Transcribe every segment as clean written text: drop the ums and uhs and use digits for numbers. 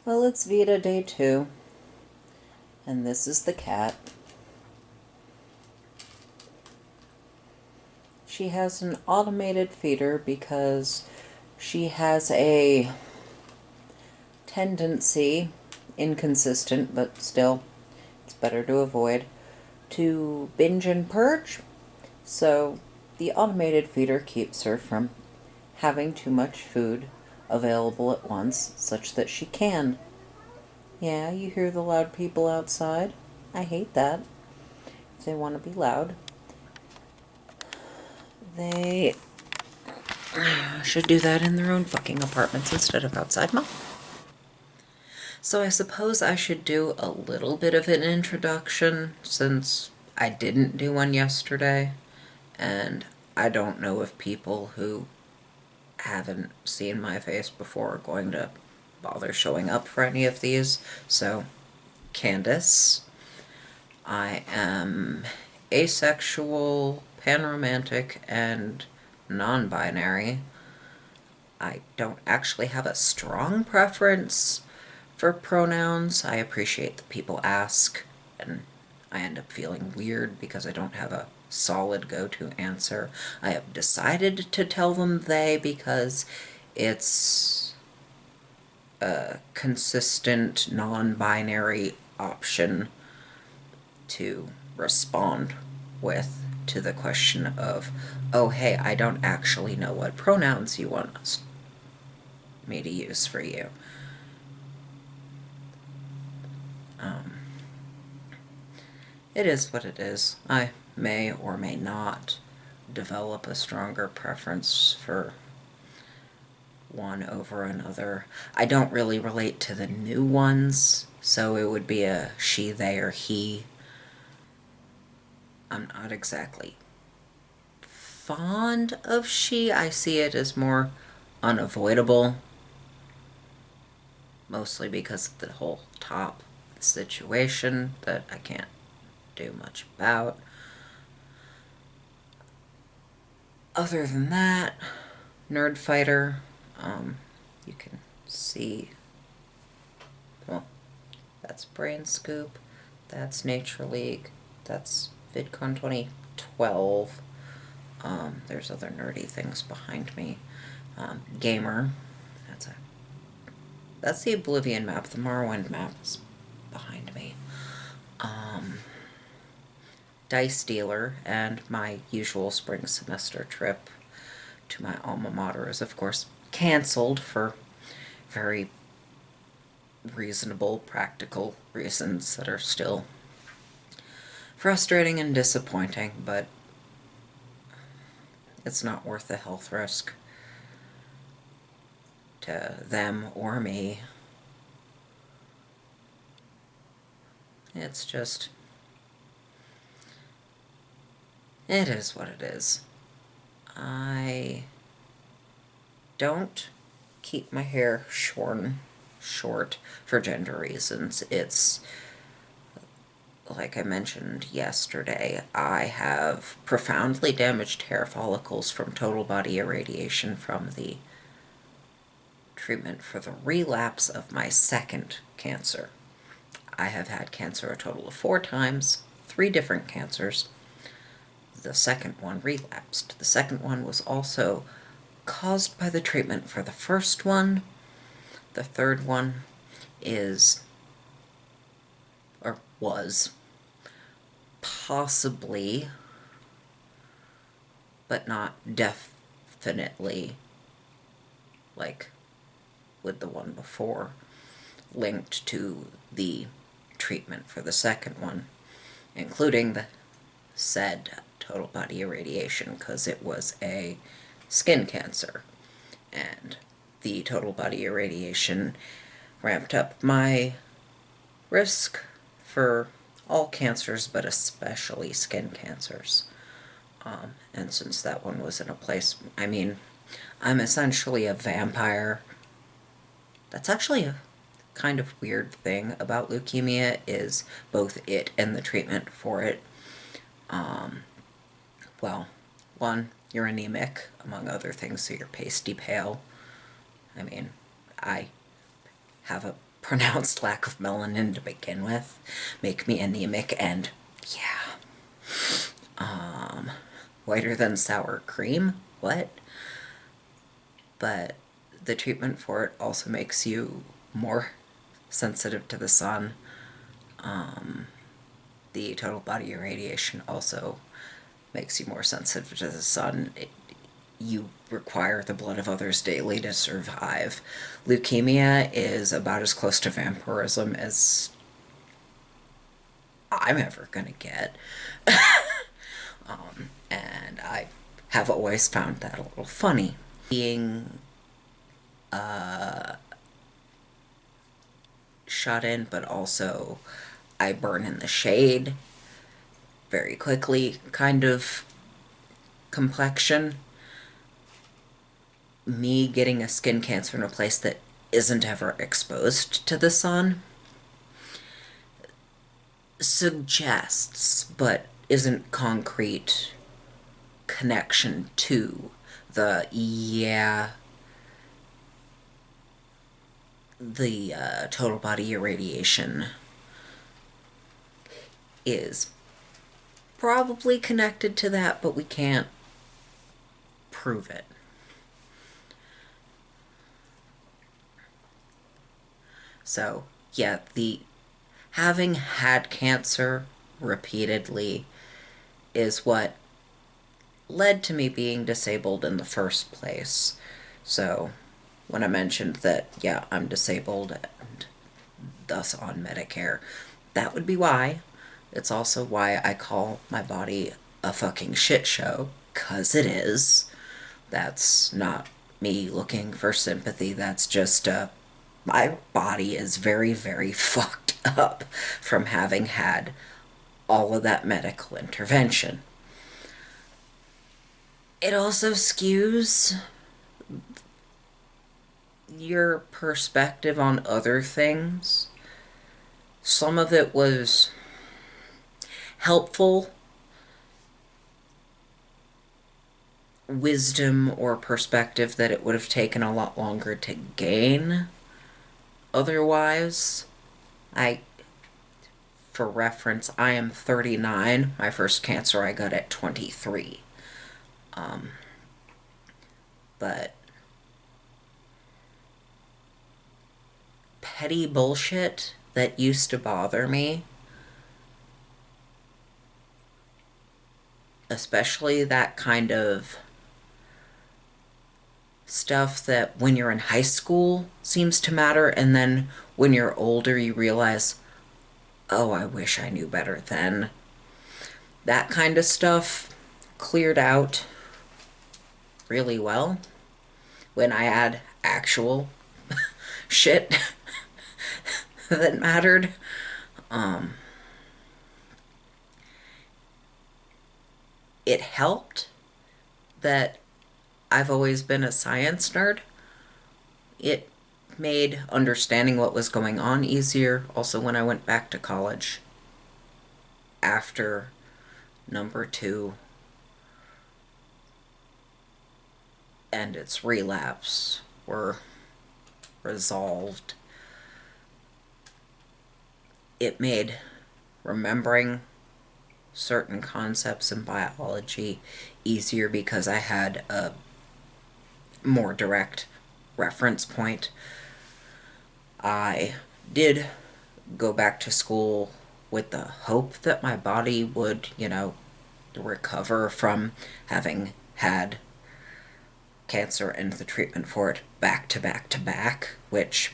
Well, it's VEDA day 2, and this is the cat. She has an automated feeder because she has a tendency, inconsistent, but still, it's better to avoid, to binge and purge. So the automated feeder keeps her from having too much food available at once, such that she can. Yeah, you hear the loud people outside. I hate that. If they want to be loud, they should do that in their own fucking apartments instead of outside. Mom. So I suppose I should do a little bit of an introduction since I didn't do one yesterday, and I don't know if people who haven't seen my face before are going to bother showing up for any of these. So, Candace, I am asexual, panromantic, and non-binary. I don't actually have a strong preference for pronouns. I appreciate that people ask, and I end up feeling weird because I don't have a solid go-to answer. I have decided to tell them they because it's a consistent non-binary option to respond with to the question of, oh hey, I don't actually know what pronouns you want me to use for you. It is what it is. I may or may not develop a stronger preference for one over another. I don't really relate to the new ones, so it would be a she, they, or he. I'm not exactly fond of she. I see it as more unavoidable, mostly because of the whole top situation that I can't do much about. Other than that, Nerd Fighter, you can see, well, that's Brain Scoop, that's Nature League, that's VidCon 2012, there's other nerdy things behind me. Gamer, that's the Oblivion map, the Morrowind map is behind me. Dice Dealer, and my usual spring semester trip to my alma mater is, of course, canceled for very reasonable, practical reasons that are still frustrating and disappointing, but it's not worth the health risk to them or me. It's just, it is what it is. I don't keep my hair short for gender reasons. It's, like I mentioned yesterday, I have profoundly damaged hair follicles from total body irradiation from the treatment for the relapse of my second cancer. I have had cancer a total of 4 times, 3 different cancers. The second one relapsed. The second one was also caused by the treatment for the first one. The third one is, or was, possibly, but not definitely, like with the one before, linked to the treatment for the second one, including the said total body irradiation, because it was a skin cancer, and the total body irradiation ramped up my risk for all cancers, but especially skin cancers. And since that one was in a place, I mean, I'm essentially a vampire. That's actually a kind of weird thing about leukemia, is both it and the treatment for it. Well, one, you're anemic, among other things, so you're pasty pale. I mean, I have a pronounced lack of melanin to begin with, make me anemic, and yeah. Whiter than sour cream? What? But the treatment for it also makes you more sensitive to the sun. The total body irradiation also makes you more sensitive to the sun. You require the blood of others daily to survive. Leukemia is about as close to vampirism as I'm ever gonna get. And I have always found that a little funny. Being shut in, but also I burn in the shade very quickly kind of complexion. Me getting a skin cancer in a place that isn't ever exposed to the sun suggests, but isn't concrete, connection to the, total body irradiation is probably connected to that, but we can't prove it. So, yeah, having had cancer repeatedly is what led to me being disabled in the first place. So, when I mentioned that, yeah, I'm disabled and thus on Medicare, that would be why. It's also why I call my body a fucking shit show, 'cause it is. That's not me looking for sympathy, that's just, my body is very, very fucked up from having had all of that medical intervention. It also skews your perspective on other things. Some of it was helpful wisdom or perspective that it would have taken a lot longer to gain otherwise. For reference, I am 39. My first cancer I got at 23. But petty bullshit that used to bother me, especially that kind of stuff that when you're in high school seems to matter, and then when you're older you realize, oh, I wish I knew better then. That kind of stuff cleared out really well when I had actual shit that mattered. It helped that I've always been a science nerd. It made understanding what was going on easier. Also, when I went back to college after number 2 and its relapse were resolved, it made remembering certain concepts in biology easier because I had a more direct reference point. I did go back to school with the hope that my body would, recover from having had cancer and the treatment for it back to back to back, which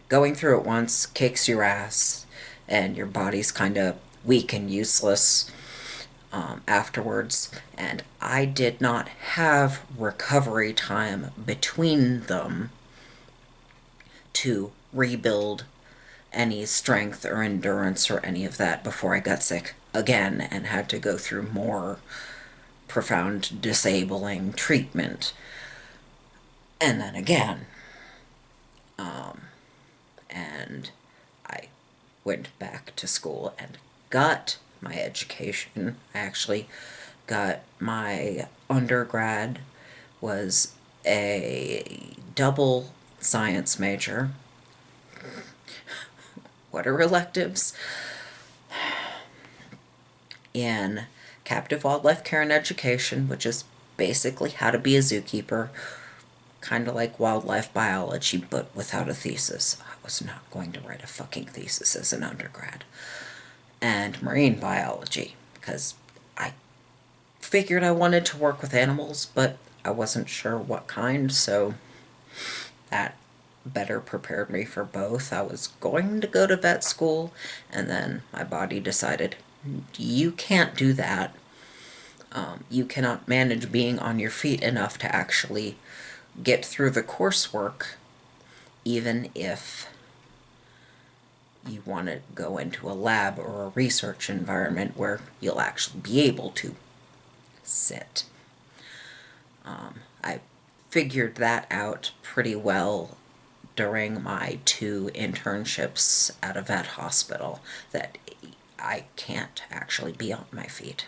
going through it once kicks your ass and your body's kind of weak and useless afterwards. And I did not have recovery time between them to rebuild any strength or endurance or any of that before I got sick again and had to go through more profound disabling treatment. And then again. And I went back to school and got my education. I actually got my undergrad was a double science major. what are electives? In captive wildlife care and education, which is basically how to be a zookeeper, kind of like wildlife biology, but without a thesis. I was not going to write a fucking thesis as an undergrad. And marine biology, because I figured I wanted to work with animals, but I wasn't sure what kind, so that better prepared me for both. I was going to go to vet school, and then my body decided, you can't do that. You cannot manage being on your feet enough to actually get through the coursework, even if you want to go into a lab or a research environment where you'll actually be able to sit. I figured that out pretty well during my 2 internships at a vet hospital, that I can't actually be on my feet.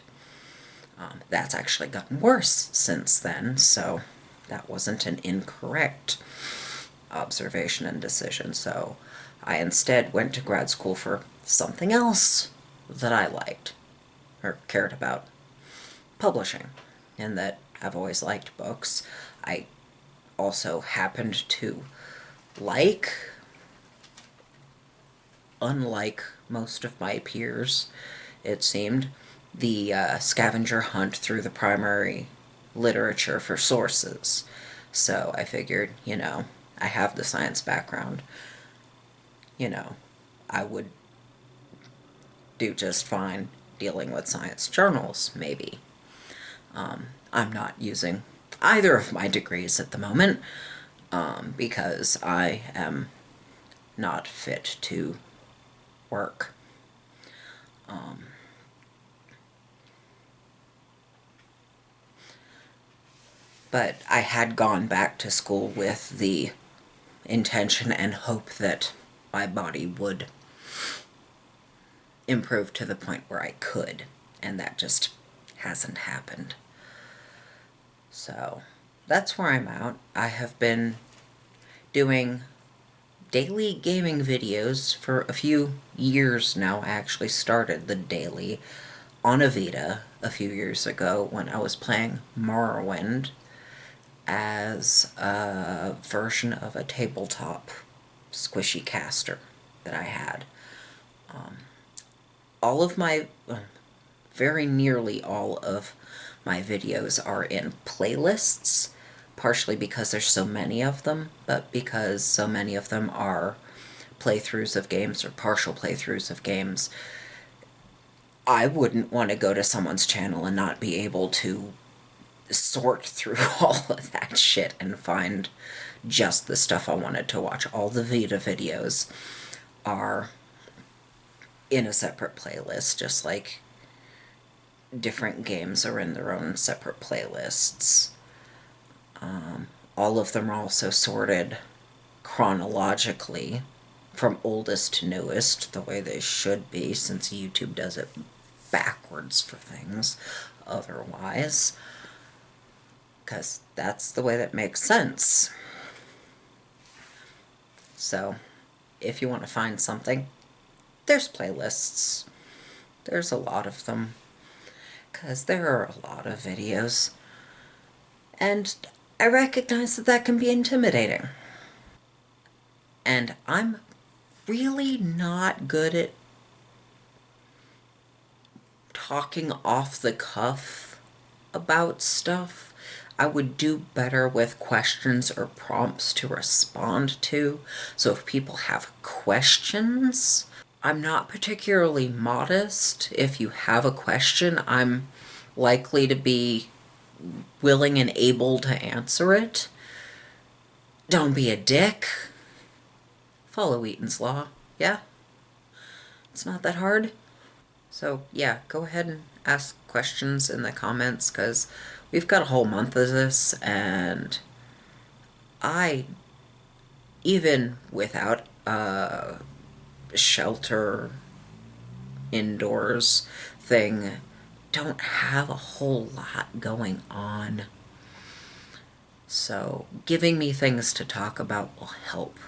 That's actually gotten worse since then, so that wasn't an incorrect observation and decision. So I instead went to grad school for something else that I liked or cared about, publishing, and that I've always liked books. I also happened to like, unlike most of my peers, it seemed, the scavenger hunt through the primary literature for sources. So I figured, I have the science background. I would do just fine dealing with science journals, maybe. I'm not using either of my degrees at the moment because I am not fit to work. But I had gone back to school with the intention and hope that my body would improve to the point where I could, and that just hasn't happened. So that's where I'm at. I have been doing daily gaming videos for a few years now. I actually started the daily on a VEDA a few years ago when I was playing Morrowind as a version of a tabletop squishy caster that I had. All of my, very nearly all of my videos are in playlists, partially because there's so many of them, but because so many of them are playthroughs of games or partial playthroughs of games. I wouldn't want to go to someone's channel and not be able to sort through all of that shit and find just the stuff I wanted to watch. All the VEDA videos are in a separate playlist, just like different games are in their own separate playlists. All of them are also sorted chronologically from oldest to newest, the way they should be, since YouTube does it backwards for things otherwise, because that's the way that makes sense. So if you want to find something, there's playlists. There's a lot of them, because there are a lot of videos, and I recognize that that can be intimidating. And I'm really not good at talking off the cuff about stuff. I would do better with questions or prompts to respond to. So if people have questions, I'm not particularly modest. If you have a question, I'm likely to be willing and able to answer it. Don't be a dick. Follow Eaton's Law. Yeah? It's not that hard. So yeah, go ahead and ask questions in the comments, because we've got a whole month of this, and I, even without a shelter indoors thing, don't have a whole lot going on. So giving me things to talk about will help.